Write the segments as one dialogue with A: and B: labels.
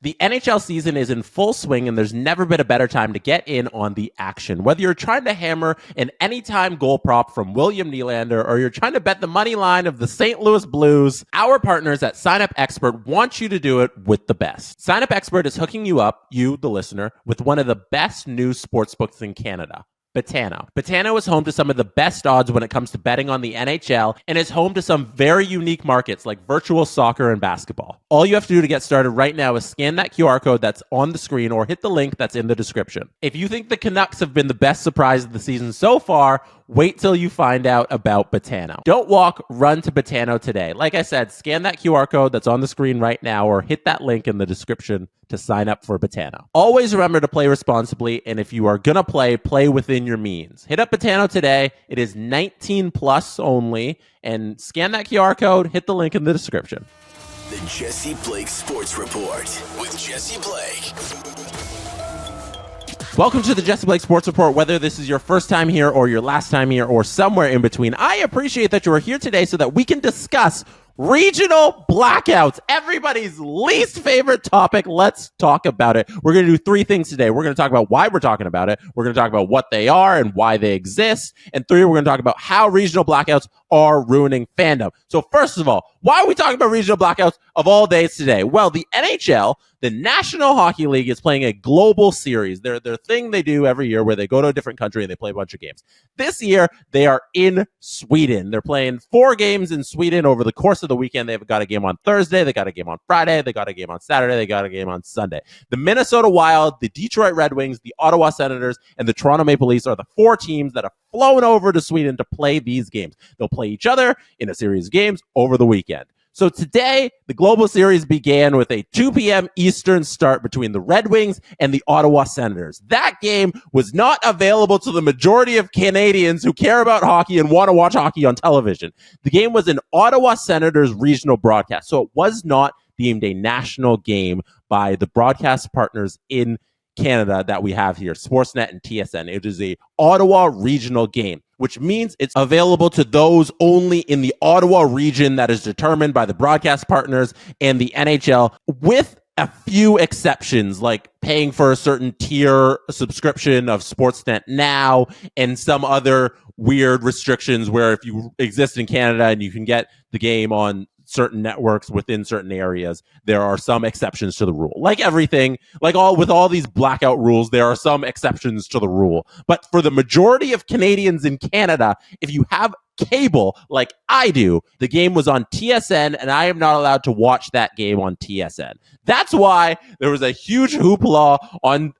A: The NHL season is in full swing, and there's never been a better time to get in on the action. Whether you're trying to hammer an anytime goal prop from William Nylander or you're trying to bet the money line of the St. Louis Blues, our partners at Sign Up Expert want you to do it with the best. Sign Up Expert is hooking you up, you, the listener, with one of the best new sportsbooks in Canada. Betano. Betano is home to some of the best odds when it comes to betting on the NHL and is home to some very unique markets like virtual soccer and basketball. All you have to do to get started right now is scan that QR code that's on the screen or hit the link that's in the description. If you think the Canucks have been the best surprise of the season so far, wait till you find out about Betano. Don't walk, run to Betano today. Like I said, scan that QR code that's on the screen right now or hit that link in the description to sign up for Betano. Always remember to play responsibly, and if you are going to play within your means. Hit up Betano today. It is 19 plus only, and scan that QR code, hit the link in the description.
B: The Jesse Blake Sports Report with Jesse Blake.
A: Welcome to the Jesse Blake Sports Report. Whether this is your first time here or your last time here or somewhere in between, I appreciate that you are here today so that we can discuss regional blackouts, everybody's least favorite topic. Let's talk about it. We're going to do three things today. We're going to talk about why we're talking about it. We're going to talk about what they are and why they exist. And three, we're going to talk about how regional blackouts are ruining fandom. So first of all, why are we talking about regional blackouts of all days today? Well, the NHL, the National Hockey League, is playing a global series. Their thing they do every year where they go to a different country and they play a bunch of games. This year, they are in Sweden. They're playing 4 games in Sweden over the course of the weekend. They've got a game on Thursday. They got a game on Friday. They got a game on Saturday. They got a game on Sunday. The Minnesota Wild, the Detroit Red Wings, the Ottawa Senators, and the Toronto Maple Leafs are the 4 teams that have flown over to Sweden to play these games. They'll play each other in a series of games over the weekend. So today, the Global Series began with a 2 p.m. Eastern start between the Red Wings and the Ottawa Senators. That game was not available to the majority of Canadians who care about hockey and want to watch hockey on television. The game was an Ottawa Senators regional broadcast, so it was not deemed a national game by the broadcast partners in Canada that we have here, Sportsnet and TSN. It is a Ottawa regional game, which means it's available to those only in the Ottawa region that is determined by the broadcast partners and the NHL, with a few exceptions, like paying for a certain tier subscription of Sportsnet Now and some other weird restrictions where if you exist in Canada and you can get the game on certain networks within certain areas, there are some exceptions to the rule. Like everything, with all these blackout rules, there are some exceptions to the rule. But for the majority of Canadians in Canada, if you have cable like I do, the game was on TSN, and I am not allowed to watch that game on TSN. That's why there was a huge hoopla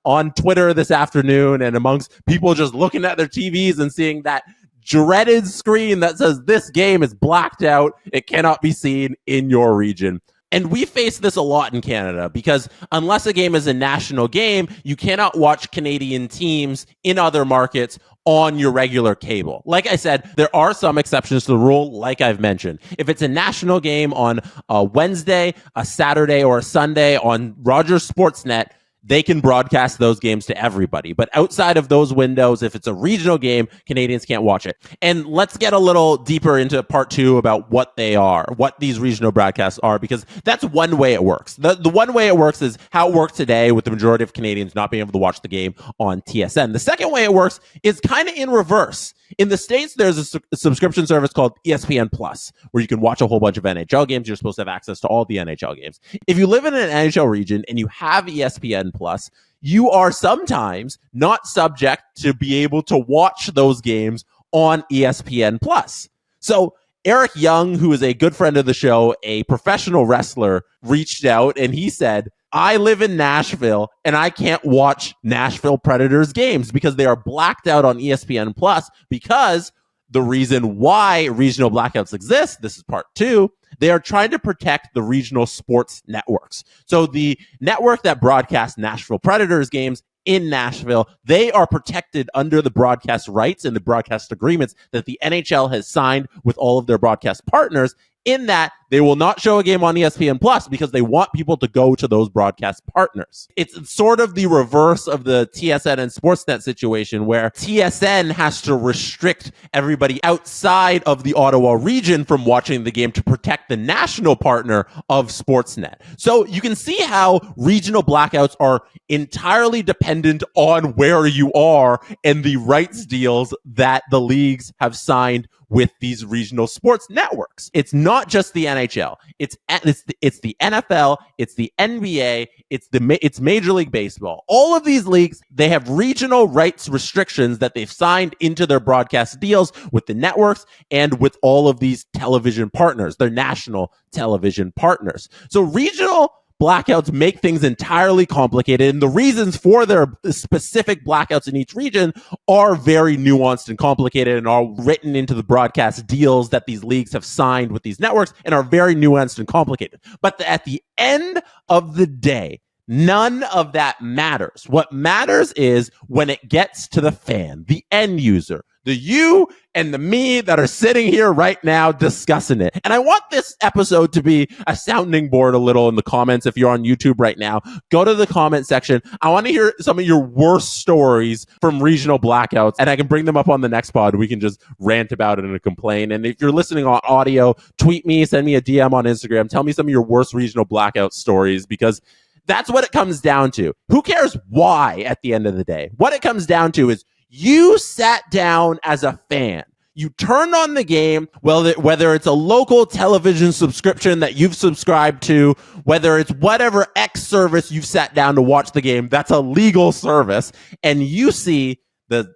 A: on Twitter this afternoon and amongst people just looking at their TVs and seeing that dreaded screen that says this game is blacked out. It cannot be seen in your region. And we face this a lot in Canada because unless a game is a national game, you cannot watch Canadian teams in other markets on your regular cable. Like I said, there are some exceptions to the rule, like I've mentioned. If it's a national game on a Wednesday, a Saturday, or a Sunday on Rogers Sportsnet, they can broadcast those games to everybody. But outside of those windows, if it's a regional game, Canadians can't watch it. And let's get a little deeper into part 2 about what they are, what these regional broadcasts are, because that's one way it works. The one way it works is how it works today with the majority of Canadians not being able to watch the game on TSN. The second way it works is kind of in reverse. In the States, there's a subscription service called ESPN Plus, where you can watch a whole bunch of NHL games. You're supposed to have access to all the NHL games. If you live in an NHL region and you have ESPN Plus, you are sometimes not subject to be able to watch those games on ESPN Plus. So Eric Young, who is a good friend of the show, a professional wrestler, reached out and he said, I live in Nashville and I can't watch Nashville Predators games because they are blacked out on ESPN Plus, because the reason why regional blackouts exist, this is part 2, they are trying to protect the regional sports networks. So the network that broadcasts Nashville Predators games in Nashville, they are protected under the broadcast rights and the broadcast agreements that the NHL has signed with all of their broadcast partners, in that they will not show a game on ESPN Plus because they want people to go to those broadcast partners. It's sort of the reverse of the TSN and Sportsnet situation where TSN has to restrict everybody outside of the Ottawa region from watching the game to protect the national partner of Sportsnet. So you can see how regional blackouts are entirely dependent on where you are and the rights deals that the leagues have signed with these regional sports networks. It's not just the NHL. It's the NFL. It's the NBA. It's Major League Baseball. All of these leagues, they have regional rights restrictions that they've signed into their broadcast deals with the networks and with all of these television partners, their national television partners. So regional blackouts make things entirely complicated, and the reasons for their specific blackouts in each region are very nuanced and complicated and are written into the broadcast deals that these leagues have signed with these networks and are very nuanced and complicated. But at the end of the day, none of that matters. What matters is when it gets to the fan, the end user, the you and the me that are sitting here right now discussing it. And I want this episode to be a sounding board a little in the comments. If you're on YouTube right now, go to the comment section. I want to hear some of your worst stories from regional blackouts, and I can bring them up on the next pod. We can just rant about it and complain. And if you're listening on audio, tweet me, send me a DM on Instagram. Tell me some of your worst regional blackout stories, because that's what it comes down to. Who cares why at the end of the day? What it comes down to is you sat down as a fan. You turned on the game, well, whether it's a local television subscription that you've subscribed to, whether it's whatever X service you've sat down to watch the game, that's a legal service, and you see the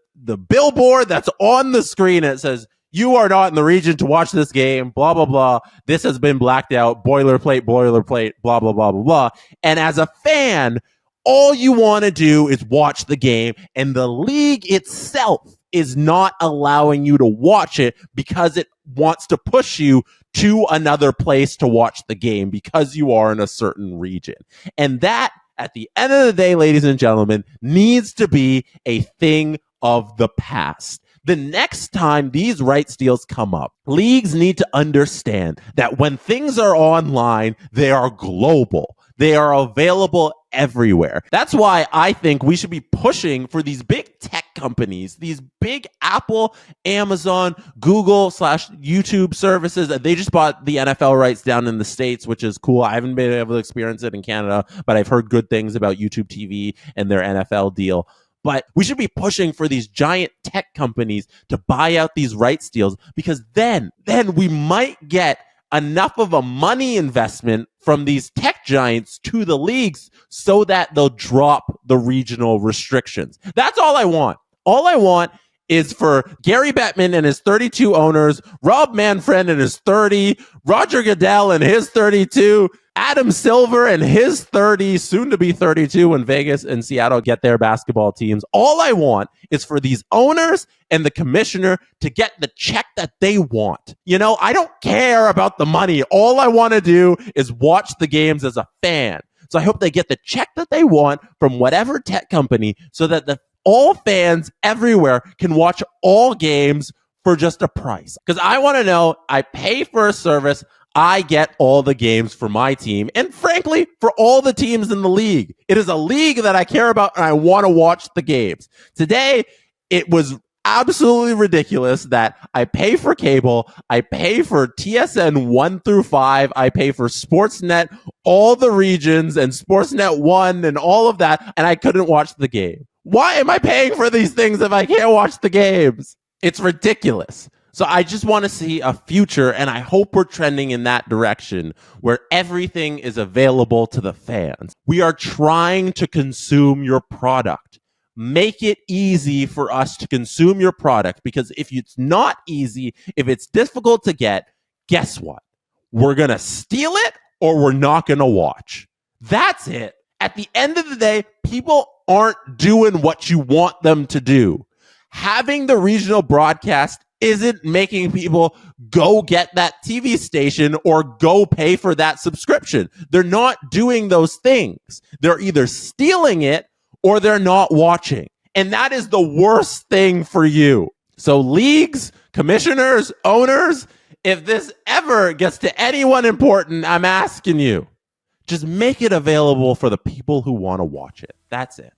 A: billboard that's on the screen and it says, you are not in the region to watch this game, blah, blah, blah. This has been blacked out, boilerplate, blah, blah, blah, blah, blah. And as a fan, all you want to do is watch the game, and the league itself is not allowing you to watch it because it wants to push you to another place to watch the game because you are in a certain region. And that, at the end of the day, ladies and gentlemen, needs to be a thing of the past. The next time these rights deals come up, leagues need to understand that when things are online, they are global. They are available everywhere. That's why I think we should be pushing for these big tech companies, these big Apple, Amazon, Google / YouTube services. They just bought the NFL rights down in the States, which is cool. I haven't been able to experience it in Canada, but I've heard good things about YouTube TV and their NFL deal. But we should be pushing for these giant tech companies to buy out these rights deals, because then we might get enough of a money investment from these tech giants to the leagues so that they'll drop the regional restrictions. That's all I want. All I want is for Gary Bettman and his 32 owners, Rob Manfred and his 30, Roger Goodell and his 32, Adam Silver and his 30, soon to be 32 when Vegas and Seattle get their basketball teams. All I want is for these owners and the commissioner to get the check that they want. You know, I don't care about the money. All I want to do is watch the games as a fan. So I hope they get the check that they want from whatever tech company so that all fans everywhere can watch all games for just a price. Because I want to know, I pay for a service, I get all the games for my team, and frankly, for all the teams in the league. It is a league that I care about, and I want to watch the games. Today, it was absolutely ridiculous that I pay for cable, I pay for TSN 1 through 5, I pay for Sportsnet, all the regions, and Sportsnet 1, and all of that, and I couldn't watch the game. Why am I paying for these things if I can't watch the games? It's ridiculous. So I just want to see a future, and I hope we're trending in that direction where everything is available to the fans. We are trying to consume your product. Make it easy for us to consume your product, because if it's not easy, if it's difficult to get, guess what? We're going to steal it or we're not going to watch. That's it. At the end of the day, people aren't doing what you want them to do. Having the regional broadcast isn't making people go get that TV station or go pay for that subscription. They're not doing those things. They're either stealing it or they're not watching. And that is the worst thing for you. So leagues, commissioners, owners, if this ever gets to anyone important, I'm asking you, just make it available for the people who want to watch it. That's it.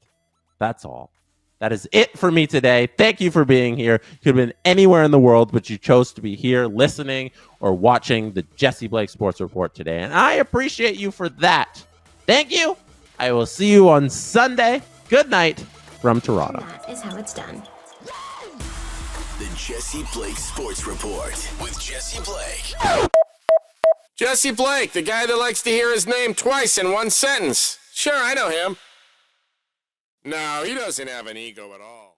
A: That's all. That is it for me today. Thank you for being here. You could have been anywhere in the world, but you chose to be here listening or watching the Jesse Blake Sports Report today. And I appreciate you for that. Thank you. I will see you on Sunday. Good night from Toronto.
C: And that is how it's done.
B: The Jesse Blake Sports Report with Jesse Blake.
D: Jesse Blake, the guy that likes to hear his name twice in one sentence. Sure, I know him. No, he doesn't have an ego at all.